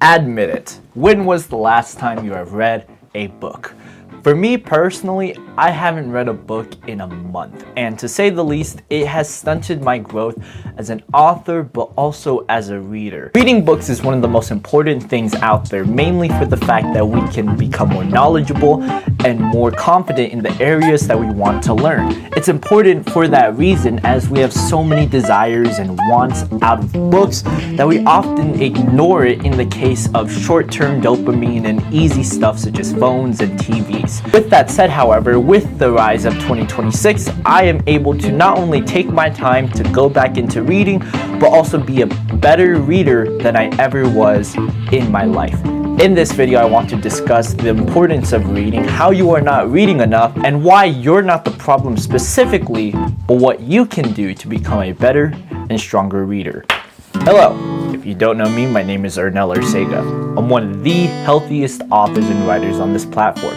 Admit it. When was the last time you have read a book? For me personally, I haven't read a book in a month, and to say the least, it has stunted my growth as an author but also as a reader. Reading books is one of the most important things out there, mainly for the fact that we can become more knowledgeable and more confident in the areas that we want to learn. It's important for that reason, as we have so many desires and wants out of books that we often ignore it in the case of short-term dopamine and easy stuff such as phones and TVs. With that said, however, with the rise of 2026, I am able to not only take my time to go back into reading, but also be a better reader than I ever was in my life. In this video, I want to discuss the importance of reading, how you are not reading enough, and why you're not the problem specifically, but what you can do to become a better and stronger reader. Hello, if you don't know me, my name is Arnel Arcega. I'm one of the healthiest authors and writers on this platform.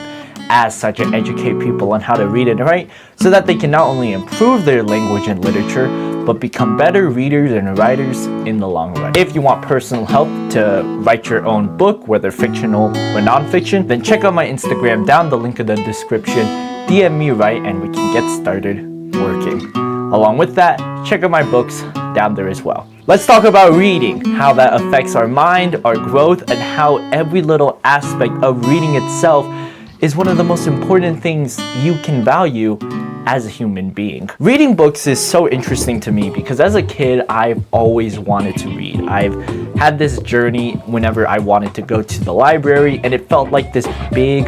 As such, I educate people on how to read and write so that they can not only improve their language and literature, but become better readers and writers in the long run. If you want personal help to write your own book, whether fictional or non-fiction, then check out my Instagram down the link in the description, DM me right, and we can get started working. Along with that, check out my books down there as well. Let's talk about reading, how that affects our mind, our growth, and how every little aspect of reading itself is one of the most important things you can value as a human being. Reading books is so interesting to me because as a kid, I've always wanted to read. I've had this journey whenever I wanted to go to the library, and it felt like this big,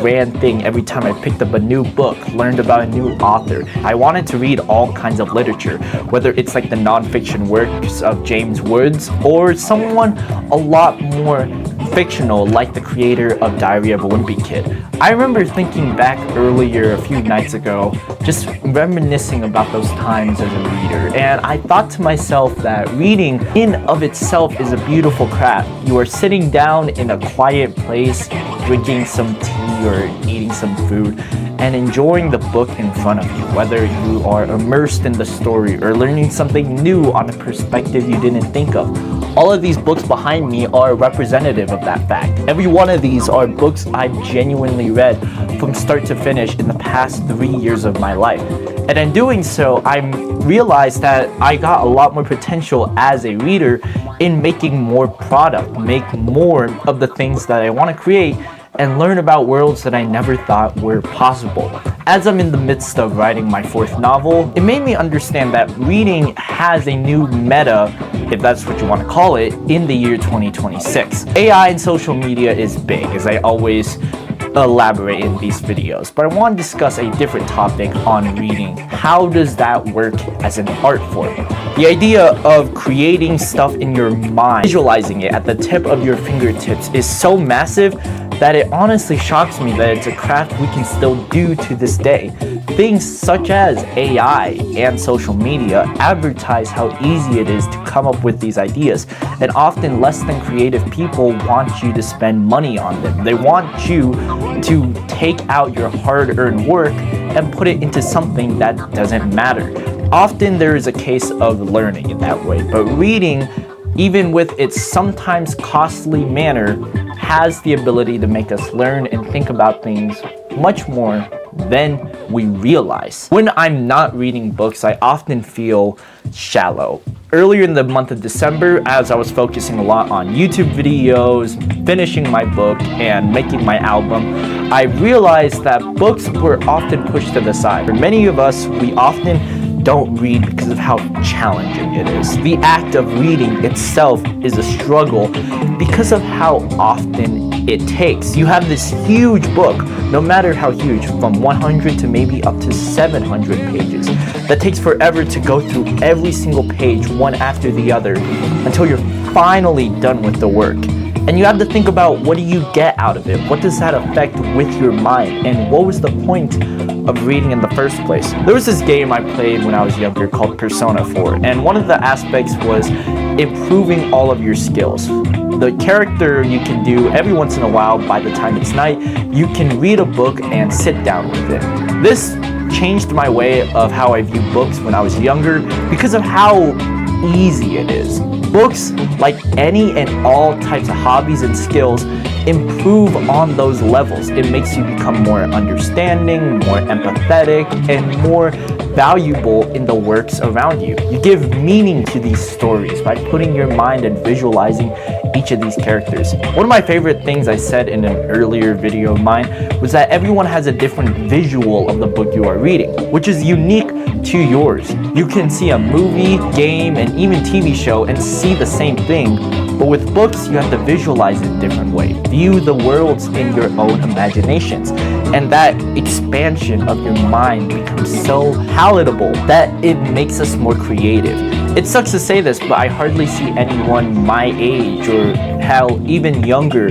grand thing every time I picked up a new book, learned about a new author. I wanted to read all kinds of literature, whether it's like the nonfiction works of James Woods or someone a lot more fictional like the creator of Diary of a Wimpy Kid. I remember thinking back earlier a few nights ago, just reminiscing about those times as a reader, and I thought to myself that reading in of itself is a beautiful craft. You are sitting down in a quiet place, drinking some tea or eating some food, and enjoying the book in front of you, whether you are immersed in the story or learning something new on a perspective you didn't think of. All of these books behind me are representative of that fact. Every one of these are books I've genuinely read from start to finish in the past 3 years of my life. And in doing so, I realized that I got a lot more potential as a reader in making more product, make more of the things that I want to create, and learn about worlds that I never thought were possible. As I'm in the midst of writing my 4th novel, it made me understand that reading has a new meta, if that's what you want to call it, in the year 2026. AI and social media is big, as I always elaborate in these videos, but I want to discuss a different topic on reading. How does that work as an art form? The idea of creating stuff in your mind, visualizing it at the tip of your fingertips is so massive that it honestly shocks me that it's a craft we can still do to this day. Things such as AI and social media advertise how easy it is to come up with these ideas, and often less than creative people want you to spend money on them. They want you to take out your hard-earned work and put it into something that doesn't matter. Often there is a case of learning in that way, but reading, even with its sometimes costly manner, has the ability to make us learn and think about things much more than we realize. When I'm not reading books, I often feel shallow. Earlier in the month of December, as I was focusing a lot on YouTube videos, finishing my book, and making my album, I realized that books were often pushed to the side. For many of us, we often don't read because of how challenging it is. The act of reading itself is a struggle because of how often it takes. You have this huge book, no matter how huge, from 100 to maybe up to 700 pages, that takes forever to go through every single page one after the other until you're finally done with the work. And you have to think about, what do you get out of it? What does that affect with your mind? And what was the point of reading in the first place? There was this game I played when I was younger called Persona 4, and one of the aspects was improving all of your skills. The character you can do every once in a while, by the time it's night, you can read a book and sit down with it. This changed my way of how I view books when I was younger because of how easy it is. Books, like any and all types of hobbies and skills, improve on those levels. It makes you become more understanding, more empathetic, and more valuable in the works around you. You give meaning to these stories by putting your mind and visualizing each of these characters. One of my favorite things I said in an earlier video of mine was that everyone has a different visual of the book you are reading, which is unique to yours. You can see a movie, game, and even TV show and see the same thing, but with books, you have to visualize it a different way. View the worlds in your own imaginations. And that expansion of your mind becomes so palatable that it makes us more creative. It sucks to say this, but I hardly see anyone my age or hell, even younger,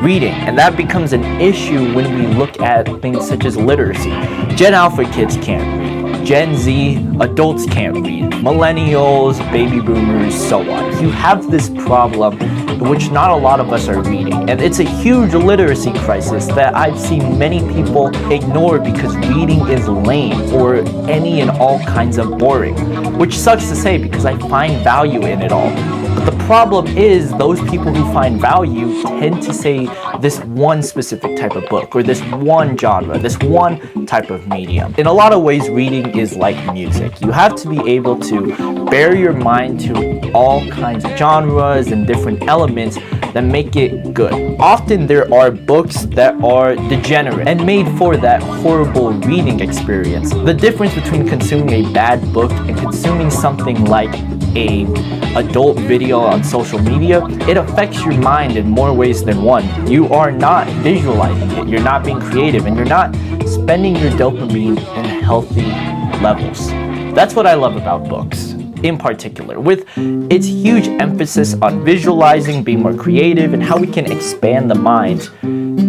reading. And that becomes an issue when we look at things such as literacy. Gen Alpha kids can't read. Gen Z adults can't read. Millennials, baby boomers, so on. You have this problem in which not a lot of us are reading. And it's a huge literacy crisis that I've seen many people ignore because reading is lame or any and all kinds of boring. Which sucks to say because I find value in it all. But the problem is those people who find value tend to say this one specific type of book or this one genre, this one type of medium. In a lot of ways, reading is like music. You have to be able to bear your mind to all kinds of genres and different elements that make it good. Often there are books that are degenerate and made for that horrible reading experience. The difference between consuming a bad book and consuming something like a adult video on social media, it affects your mind in more ways than one. You are not visualizing it, you're not being creative, and you're not spending your dopamine in healthy levels. That's what I love about books in particular, with its huge emphasis on visualizing, being more creative, and how we can expand the mind.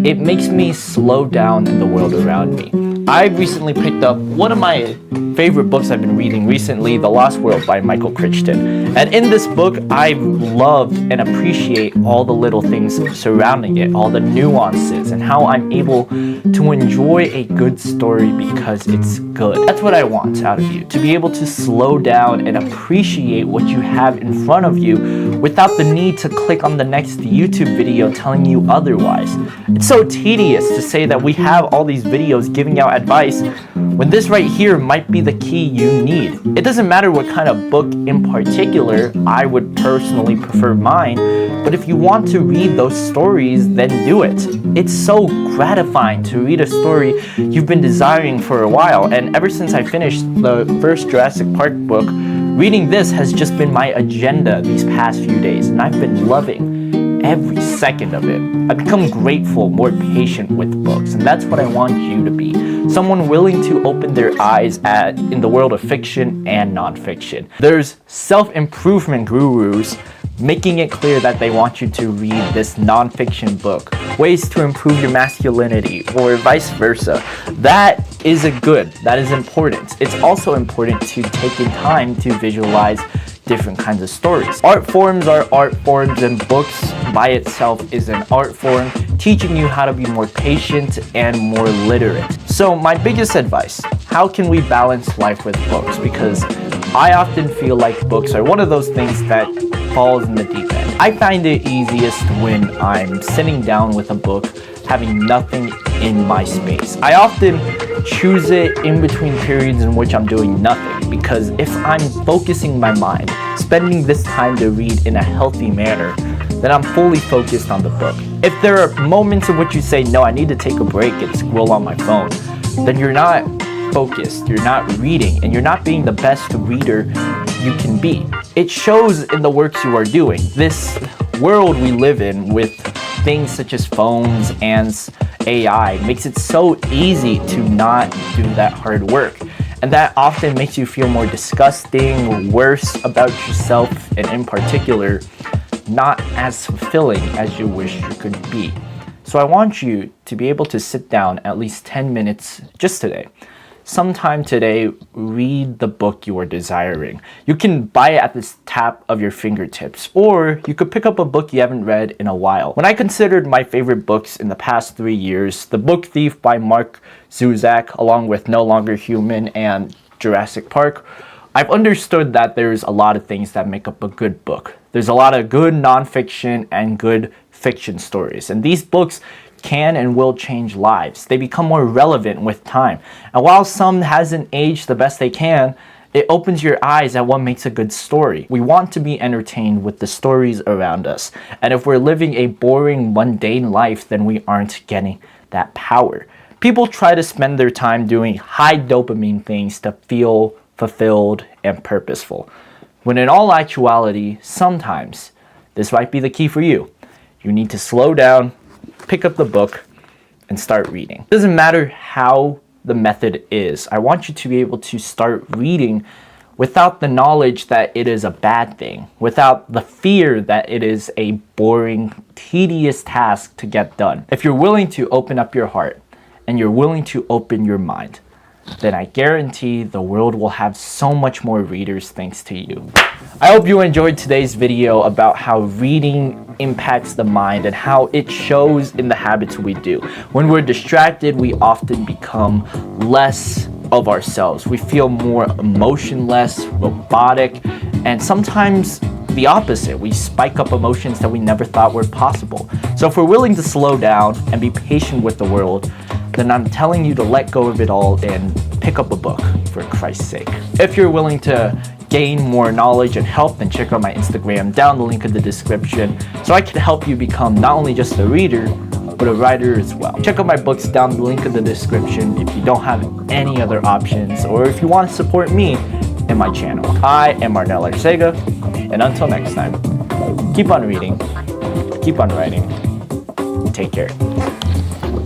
It makes me slow down in the world around me. I recently picked up one of my favorite books I've been reading recently, The Lost World by Michael Crichton. And in this book, I loved and appreciate all the little things surrounding it, all the nuances, and how I'm able to enjoy a good story because it's good. That's what I want out of you, to be able to slow down and appreciate what you have in front of you without the need to click on the next YouTube video telling you otherwise. It's so tedious to say that we have all these videos giving out advice when this right here might be the key you need. It doesn't matter what kind of book in particular. I would personally prefer mine, but if you want to read those stories, then do it. It's so gratifying to read a story you've been desiring for a while, and ever since I finished the first Jurassic Park book, reading this has just been my agenda these past few days, and I've been loving every second of it. I've become grateful, more patient with books, and that's what I want you to be. Someone willing to open their eyes in the world of fiction and nonfiction. There's self-improvement gurus making it clear that they want you to read this nonfiction book, ways to improve your masculinity, or vice versa. That is that is important. It's also important to take in time to visualize different kinds of stories. Art forms are art forms, and books by itself is an art form, teaching you how to be more patient and more literate. So my biggest advice, how can we balance life with books? Because I often feel like books are one of those things that falls in the deep end. I find it easiest when I'm sitting down with a book, having nothing in my space. I often choose it in between periods in which I'm doing nothing, because if I'm focusing my mind, spending this time to read in a healthy manner, then I'm fully focused on the book. If there are moments in which you say, no, I need to take a break and scroll on my phone, then you're not focused, you're not reading, and you're not being the best reader you can be. It shows in the works you are doing. This world we live in with things such as phones and AI makes it so easy to not do that hard work. And that often makes you feel more disgusting, worse about yourself, and in particular, not as fulfilling as you wish you could be. So I want you to be able to sit down at least 10 minutes just today. Sometime today, read the book you are desiring. You can buy it at this tap of your fingertips, or you could pick up a book you haven't read in a while. When I considered my favorite books in the past 3 years, The Book Thief by Mark Zuzak, along with No Longer Human and Jurassic Park, I've understood that there's a lot of things that make up a good book. There's a lot of good nonfiction and good fiction stories. And these books can and will change lives. They become more relevant with time. And while some hasn't aged the best they can, it opens your eyes at what makes a good story. We want to be entertained with the stories around us. And if we're living a boring, mundane life, then we aren't getting that power. People try to spend their time doing high dopamine things to feel fulfilled and purposeful, when in all actuality, sometimes this might be the key for you. You need to slow down, pick up the book, and start reading. It doesn't matter how the method is. I want you to be able to start reading without the knowledge that it is a bad thing, without the fear that it is a boring, tedious task to get done. If you're willing to open up your heart and you're willing to open your mind, then I guarantee the world will have so much more readers thanks to you. I hope you enjoyed today's video about how reading impacts the mind and how it shows in the habits we do. When we're distracted, we often become less of ourselves. We feel more emotionless, robotic, and sometimes the opposite. We spike up emotions that we never thought were possible. So if we're willing to slow down and be patient with the world, then I'm telling you to let go of it all and pick up a book, for Christ's sake. If you're willing to gain more knowledge and help, then check out my Instagram down the link in the description so I can help you become not only just a reader, but a writer as well. Check out my books down the link in the description if you don't have any other options, or if you want to support me and my channel. I am Arnel Arcega, and until next time, keep on reading, keep on writing, take care.